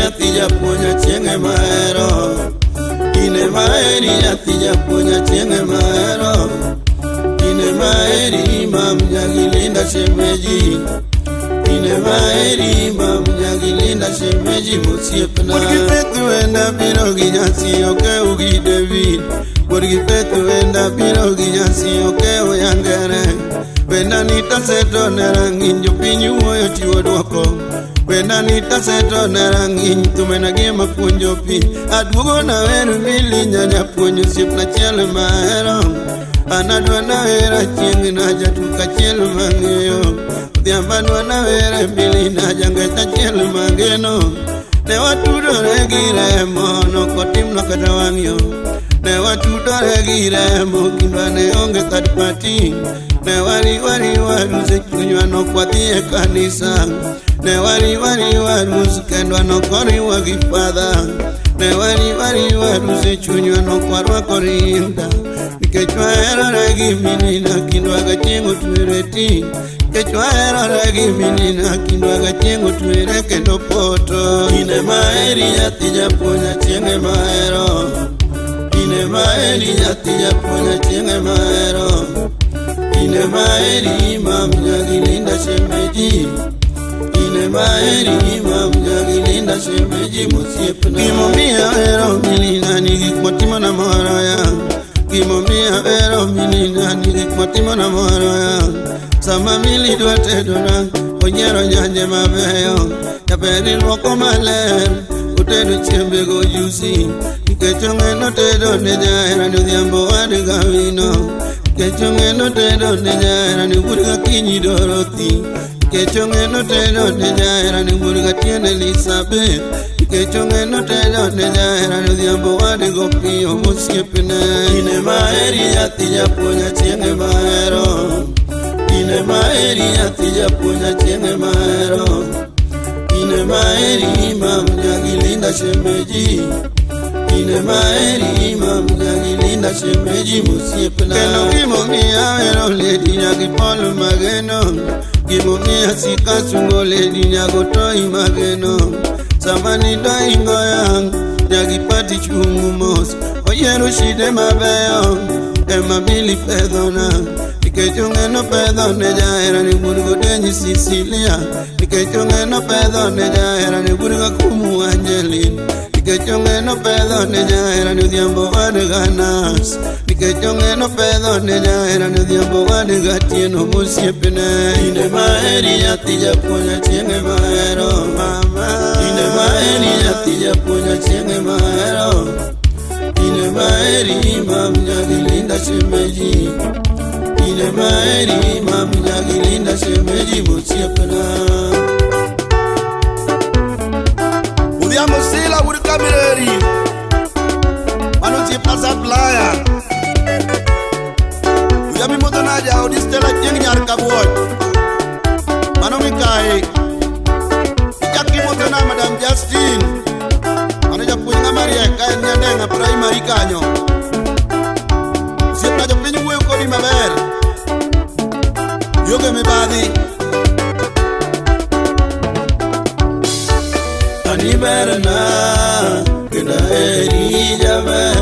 nyathi japuonja chienge mahero. Ine maheri nyathi japuonja chienge mahero. Ine maheri mam Nyagilinda shemeji. Ine maheri mam Nyagilinda shemeji mosiepna. Burgi pethu wenda biro gi nyasi okeu gi David. Burgi pethu wenda biro gi nyasi okeu Yangere. Wenda nitaseto nerang'iny jopiny wuoyo chiwo duoko. Wenda nitaseto nerang'iny tumena gima puonjo piny. Aduogo na weru mili nyanya puonjo osiepna chiel mahero. Anadwa na wera chieng' na jatuka chiel mang'eyo. Odhiamba dwa na wera mili na jangecha chiel mageno. Ne watudore gi remo nokotimno kata wang' yo. Ne watudore gi remo kindwa ne onge third party. Ne wari waruse chunywa nokwadhi e kanisa. Ne wari waruse kendwa nokoriwa gi father. Ne wari waruse chunywa nokwarwako rinda. Nikech waherore gi minina kindwa ga chieng' otwere ti. Nikech waherore gi minina kindwa ga chieng' otwere kendo poto. Ine maheri nyathi japuonja chienge mahero. Ine maheri nyathi japuonja chienge mahero. Ine maheri mam Nyagilinda shemeji. Ine maheri mam Nyagilinda shemeji mosiepna. Gimomiyo ahero milina ni gik motimo na moro ya. Gimomiyo ahero milina ni gik motimo na moro ya. Sama mili dwa tedona onyiero nyanje mabeyo. Japeri luoko maler otedo chiembe go juicy. Nikech ong'eno tedo ne jahera ni odhiambo wadga wino. Nikech ong'eno tedo ne jahera ni burga kinyi Dorothy. Nikech ong'eno tedo ne jahera ni burga tiende Elizabeth. Nikech ong'eno tedo ne jahera ni odhiambo wadgo piyo mosiepne. Ine maheri nyathi japuonja chienge mahero. Ine maheri nyathi japuonja chienge mahero. Ine maheri mam Nyagilinda shemeji. Ine maheri mam Nyagilinda shemeji mosiepna. Kendo gimomiyo ahero Lady Nyagipolo Mageno. Gimomiyo asika sungo Lady Nyagotoi Mageno. Sama nindo ingoyang Nyagipati chungu mos. Oyiero shide mabeyo ema mili pedhona. Nikech ong'eno pedho ne jahera ni burgo denyi Sicilia. Nikech ong'eno pedho ne jahera ni burgo kumu Angeline. Nikech ong'eno pedho ne jahera ni odhiambo wadga Nas. Nikech ong'eno pedho ne jahera ni odhiambo wadga Tieno mosiepne. Ine maheri nyathi japuonja chienge mahero. Ine maheri nyathi japuonja chienge mahero. Ine maheri mam Nyagilinda shemeji. Ine maheri mam Nyagilinda shemeji mosiepna. Udhiambo sila urikamireri mano osiepna Zablaya. Udhiambi modho naja odistela chieng' nyar kabuoch. Mano mikae ichaki modho na Madam Justin. Mano japuonj ng'ama riek ka en Nyandenga primary kanyo. Osiepna jopiny wuoyo kodi maber. Yoge mibadhi Ani berna kenda eri jaber.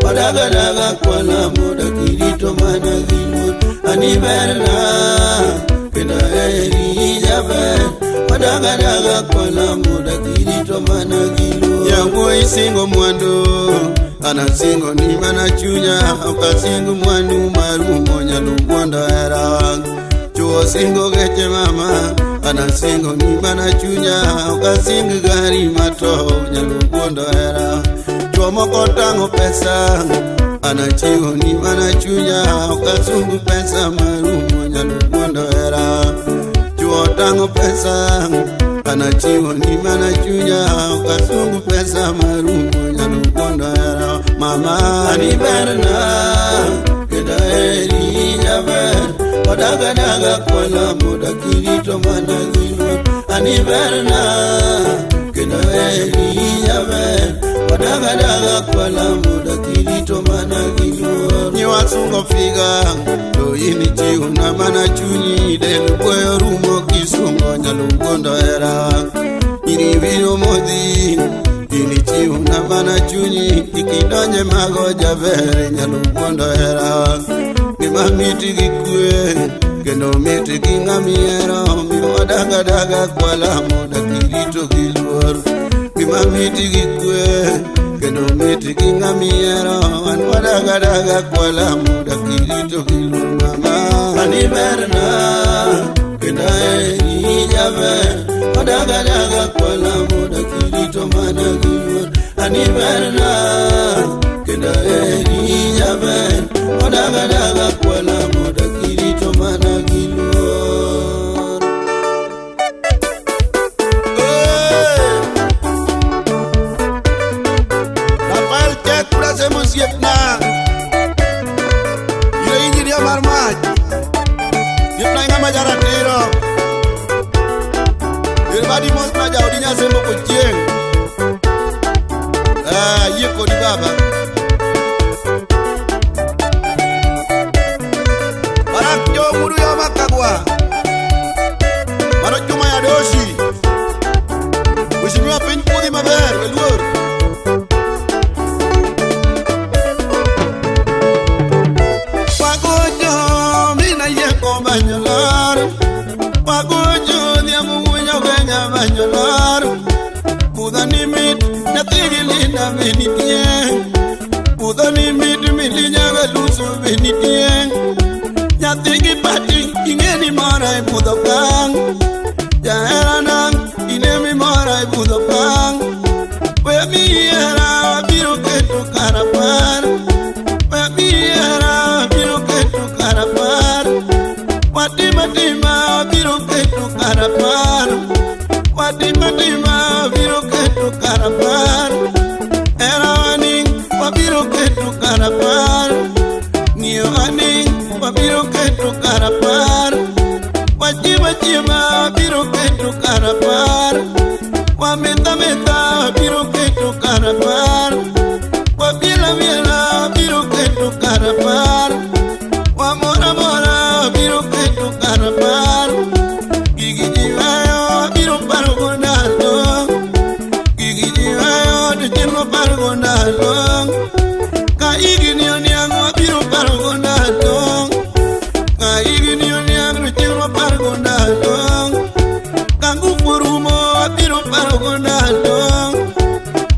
Padagadaga kwana moda kirito mana gilur. Ani berna kenda eri jaber. Padagadaga kwana moda kirito mana gilur. Yangu isingo mwandu ana singo ni mana chunya. Oka singo mwandu marumo nyalukwanda era. Chuo singo geche mama ana singo ni mana chunya. Oka singo gari mato nyalukwanda era. Chuo moko tango pesa ana chigo ni mana chunya. Oka sungu pesa marumo nyalukwanda era. Chuo tango pesa ana chigo ni mana chunya. Oka sungu pesa marumo nyalukwanda era. Mama ani berna kenda eri jaber. Padagadaga kwana moda kirito mana gilur. Ani berna kenda eri jaber. Padagadaga kwana moda kirito mana gilur. Nyiwasungo figa do ini chigo na mana chunyi. Del boyo rumo kisungo nyalukwanda era. nyiri viro modhi inichiu na mana chunyi ikidonje mago jaber nyalo mondo hera gima miti gi kwe kendo miti gi ngamiero miwa daga daga kwala moda kirito gi luor gima miti gi kwe kendo miti gi ngamiero an wadaga daga kwala moda kirito gi luor mama ani berna kenda ni jaber wadaga daga kwala moda kirito mana gi luor ani berna kenda ni jaber wadaga daga kwala moda kirito mana gi luor Rafael Cek hacemos yepna yo injinia marmaj yepna ngama jara tiro Everybody must na jauh dinya sembo kucing ye ko di baba Barak jo muru ya makagwa Barak cuma ya dosi Usimwa pin pudi maber belur Pagojo mina ye ko banyolar Pagojo dia mungunya ganya banyolar Budani mit natigili na benitie Budani mit milinya galusu benitie Nyatigi pati ingeni marai budokang Jaheranang inemi marai budokang Wemi era biro ketu karapar Wemi era biro ketu karapar Watima tima biro ketu karapar Watima tima biro ketu karapar Era waning wabiro ketu karapar Niyo waning wabiro ketu karapar Wajima jima biro ketu karapar Wameta meta biro ketu karapar Wabila bila biro ketu karapar Wamora mora biro ketu karapar Gigi jiwayo biro parogonalo Gigi jiwayo dejeno parogonalo Ka igi niyo niyango biro parogonalo Ka igi niyo niyango dejeno parogonalo Kangu furumo biro parogonalo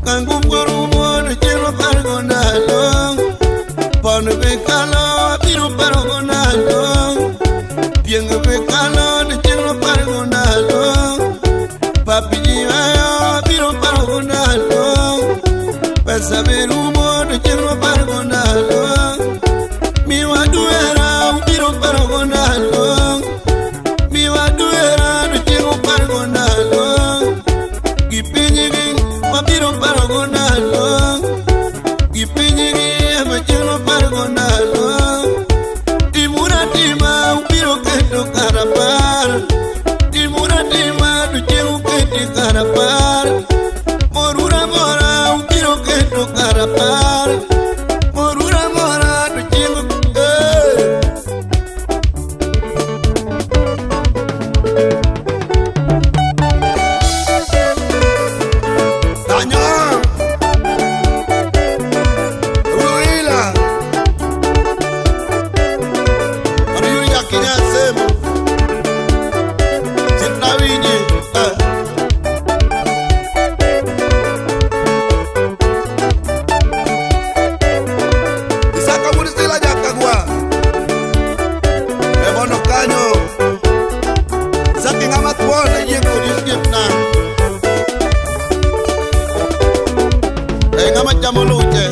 Kangu furumo dejeno parogonalo Ponu bekalo biro parogonalo Piengo bekalo dejeno parogonalo Papi jiwayo biro parogonalo Pesa berumo dejeno parogonalo Mi waduera biro parogonalo Mi waduera dejeno parogonalo Gipinyigi wabiro parogonalo Gipinyigi dejeno parogonalo Timura tima ubiro ketu karapar Timura tima dejeno ketu karapar Morura mora ubiro ketu karapar Morura mora dejeno Tanyo Ruila Ano yun yakinya semo Sitnawiji Isaka murisila jakagwa Ebono kanyo Isaki ngamat wona yeko diskip na Ngamat jamoluche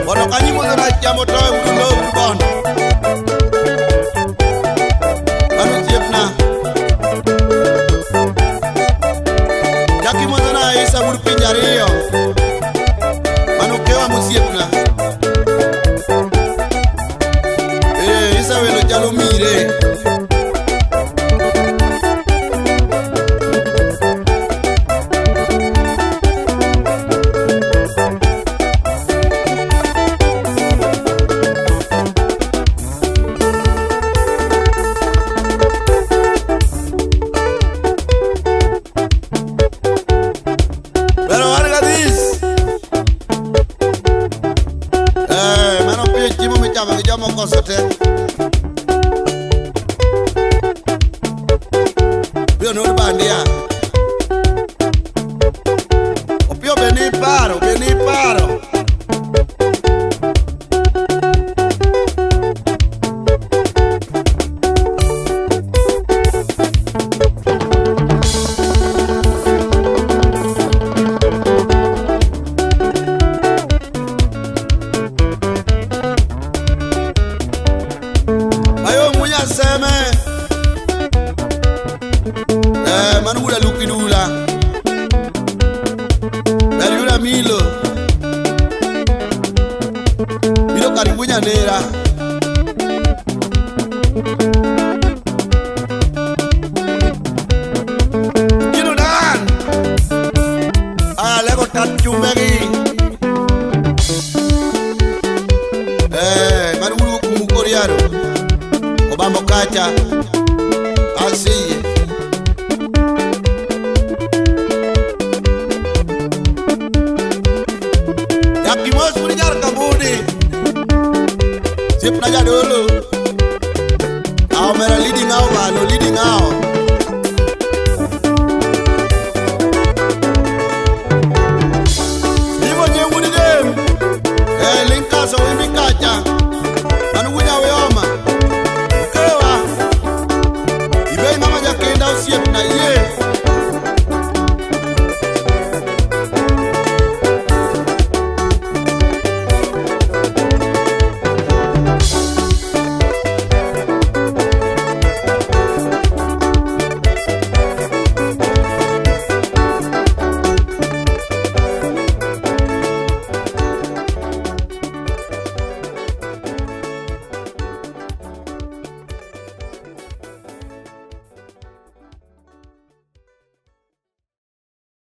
Bono kanyi mo na jamoto ulo bon Anu siepna Jaki mo na isa urpi jariyo Manu kewa musiepna Isa velo jalumire chamo koso te. Pio no bandia. Opio beni paro, beni paro. Manuda lukidula Daliula Milo karibunya nera Kino dan lego tanjumegi Manuda kumukoriaro Obambo kacha Asiye Yakimos punya kabudi Sip naja dulu Kau merah leading out, leading out